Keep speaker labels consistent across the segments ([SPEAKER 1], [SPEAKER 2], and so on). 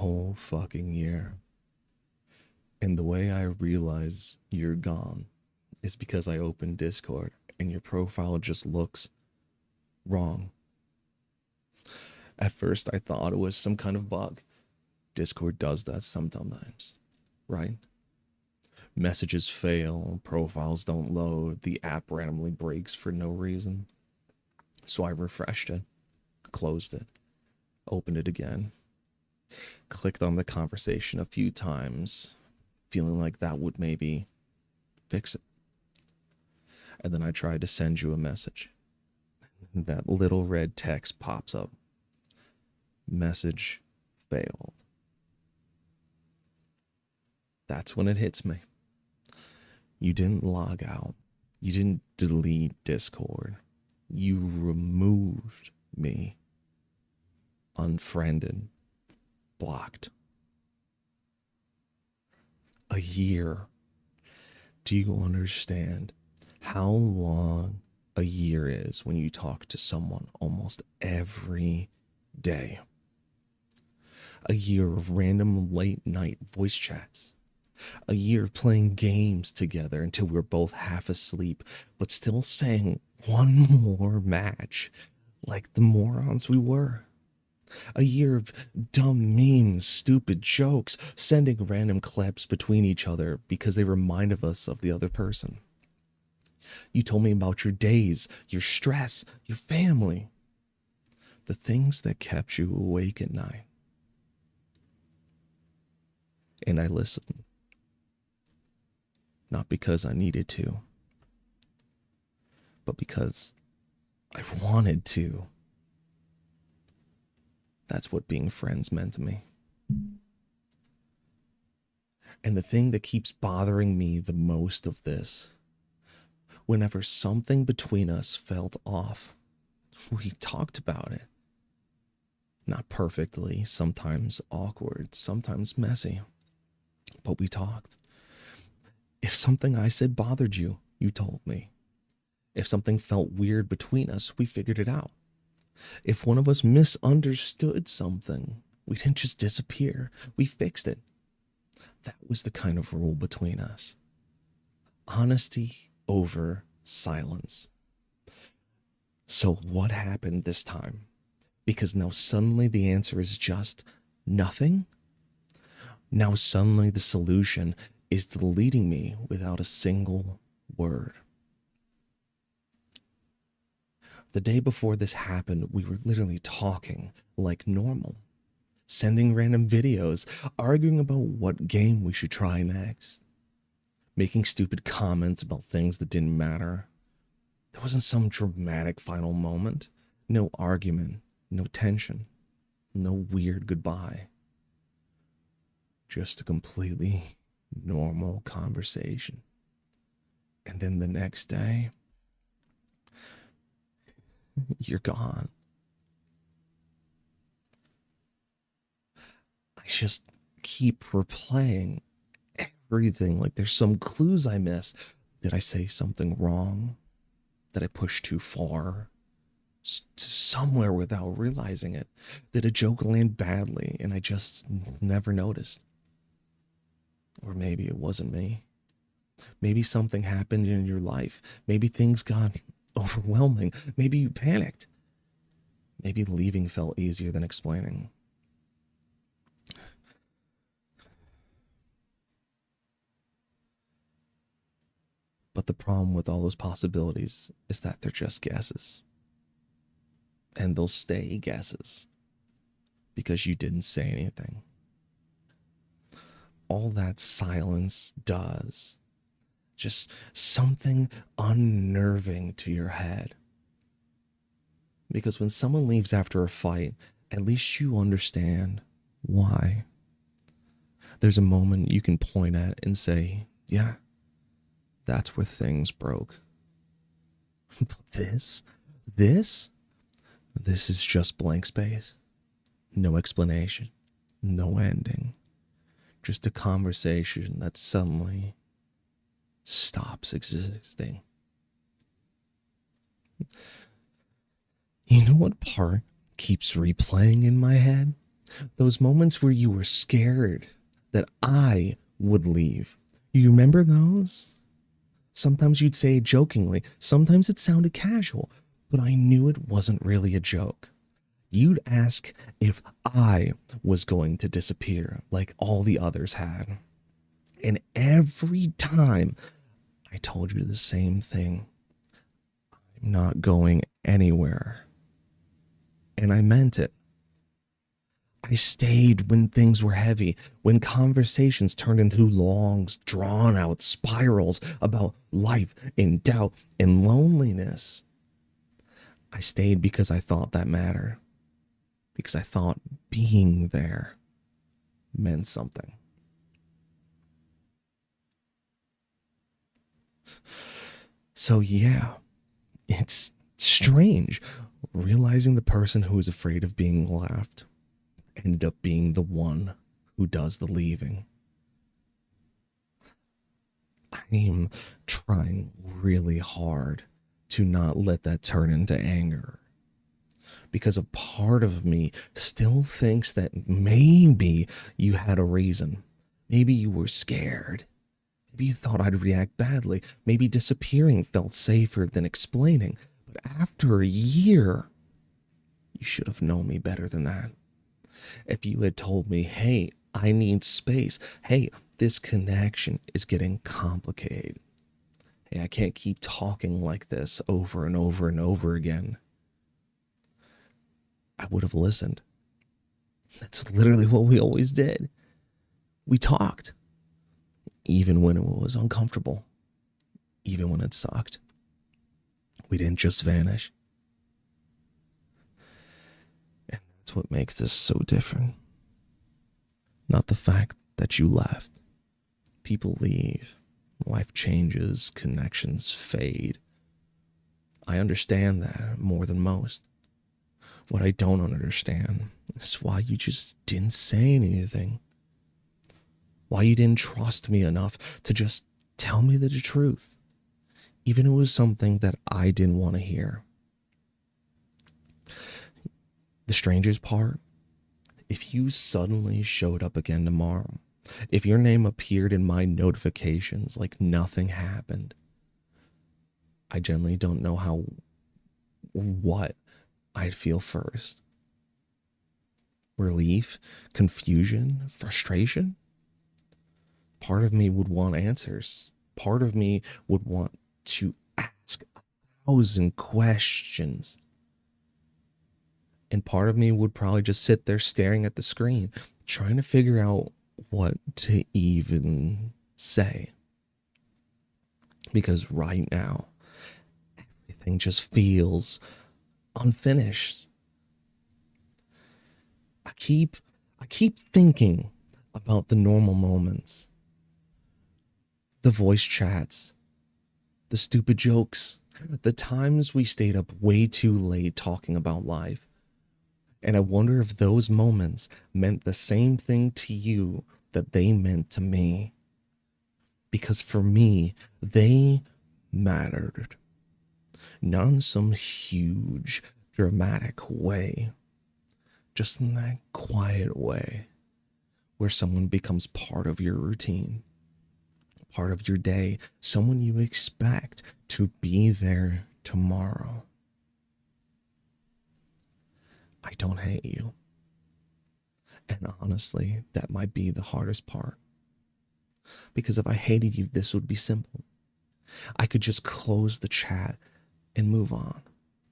[SPEAKER 1] whole fucking year. And the way I realize you're gone is because I open Discord and your profile just looks wrong. At first, I thought it was some kind of bug. Discord does that sometimes, right? Messages fail, profiles don't load, the app randomly breaks for no reason. So I refreshed it, closed it, opened it again, clicked on the conversation a few times, feeling like that would maybe fix it. And then I tried to send you a message. That little red text pops up. Message failed. That's when it hits me. You didn't log out. You didn't delete Discord. You removed me. Unfriended. Blocked. A year. Do you understand how long a year is when you talk to someone almost every day? A year of random late night voice chats. A year of playing games together until we're both half asleep, but still saying one more match like the morons we were. A year of dumb memes, stupid jokes, sending random clips between each other because they remind us of the other person. You told me about your days, your stress, your family, the things that kept you awake at night. And I listened. Not because I needed to, but because I wanted to. That's what being friends meant to me. And the thing that keeps bothering me the most of this, whenever something between us felt off, we talked about it. Not perfectly, sometimes awkward, sometimes messy, but we talked. If something I said bothered you, you told me. If something felt weird between us, we figured it out. If one of us misunderstood something, we didn't just disappear. We fixed it. That was the kind of rule between us. Honesty over silence. So what happened this time? Because now suddenly the answer is just nothing? Now suddenly the solution is deleting me without a single word. The day before this happened, we were literally talking like normal, sending random videos, arguing about what game we should try next, making stupid comments about things that didn't matter. There wasn't some dramatic final moment, no argument, no tension, no weird goodbye. Just a completely normal conversation. And then the next day, you're gone. I just keep replaying everything like there's some clues I missed. Did I say something wrong? Did I push too far? Somewhere without realizing it? Did a joke land badly and I just never noticed? Or maybe it wasn't me. Maybe something happened in your life. Maybe things got overwhelming. Maybe you panicked. Maybe leaving felt easier than explaining. But the problem with all those possibilities is that they're just guesses. And they'll stay guesses because you didn't say anything. All that silence does, just something unnerving to your head. Because when someone leaves after a fight, at least you understand why. There's a moment you can point at and say, yeah, that's where things broke. But this is just blank space. No explanation, no ending. Just a conversation that suddenly stops existing. You know what part keeps replaying in my head? Those moments where you were scared that I would leave. You remember those? Sometimes you'd say it jokingly, sometimes it sounded casual, but I knew it wasn't really a joke. You'd ask if I was going to disappear like all the others had. And every time I told you the same thing, I'm not going anywhere. And I meant it. I stayed when things were heavy, when conversations turned into long, drawn out spirals about life and doubt and loneliness. I stayed because I thought that mattered, because I thought being there meant something. So, yeah, it's strange realizing the person who is afraid of being left ended up being the one who does the leaving. I'm trying really hard to not let that turn into anger, because a part of me still thinks that maybe you had a reason. Maybe you were scared. Maybe you thought I'd react badly. Maybe disappearing felt safer than explaining. But after a year, you should have known me better than that. If you had told me, hey, I need space. Hey, this connection is getting complicated. Hey, I can't keep talking like this over and over and over again. I would have listened. That's literally what we always did. We talked, even when it was uncomfortable, even when it sucked. We didn't just vanish. And that's what makes this so different. Not the fact that you left. People leave. Life changes. Connections fade. I understand that more than most. What I don't understand is why you just didn't say anything. Why you didn't trust me enough to just tell me the truth, even if it was something that I didn't want to hear. The strangest part, if you suddenly showed up again tomorrow, if your name appeared in my notifications like nothing happened, I generally don't know what I'd feel first. Relief, confusion, frustration? Part of me would want answers. Part of me would want to ask 1,000 questions. And part of me would probably just sit there staring at the screen, trying to figure out what to even say. Because right now, everything just feels unfinished. I keep thinking about the normal moments, the voice chats, the stupid jokes, the times we stayed up way too late talking about life. And I wonder if those moments meant the same thing to you that they meant to me. Because for me, they mattered. Not in some huge, dramatic way. Just in that quiet way where someone becomes part of your routine, part of your day, someone you expect to be there tomorrow. I don't hate you. And honestly, that might be the hardest part. Because if I hated you, this would be simple. I could just close the chat and move on.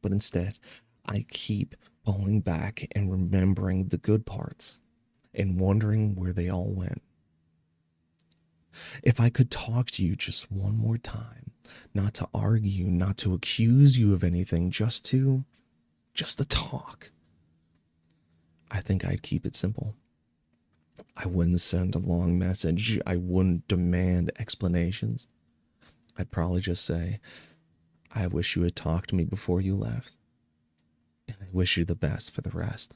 [SPEAKER 1] But instead, I keep falling back and remembering the good parts and wondering where they all went. If I could talk to you just one more time, not to argue, not to accuse you of anything, just to talk, I think I'd keep it simple. I wouldn't send a long message. I wouldn't demand explanations. I'd probably just say, I wish you had talked to me before you left. And I wish you the best for the rest.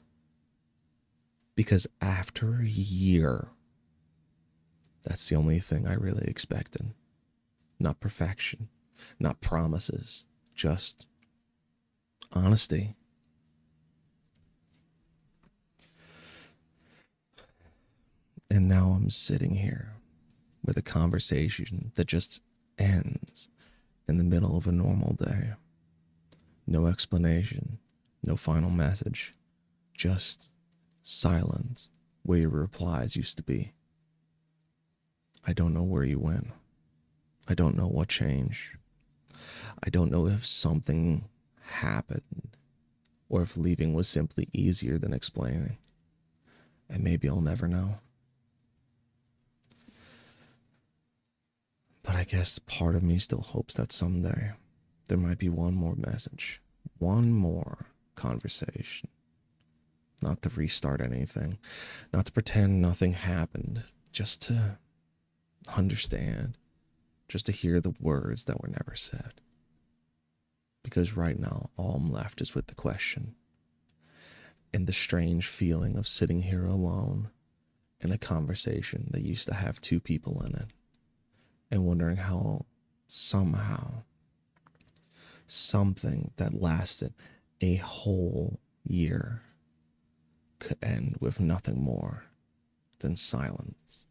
[SPEAKER 1] Because after a year, that's the only thing I really expected. Not perfection, not promises, just honesty. And now I'm sitting here with a conversation that just ends in the middle of a normal day. No explanation, no final message, just silence where your replies used to be. I don't know where you went. I don't know what changed. I don't know if something happened or if leaving was simply easier than explaining. And maybe I'll never know. But I guess part of me still hopes that someday there might be one more message, one more conversation. Not to restart anything, not to pretend nothing happened, just to understand, just to hear the words that were never said. Because right now, all I'm left is with the question and the strange feeling of sitting here alone in a conversation that used to have two people in it, and wondering how somehow something that lasted a whole year could end with nothing more than silence.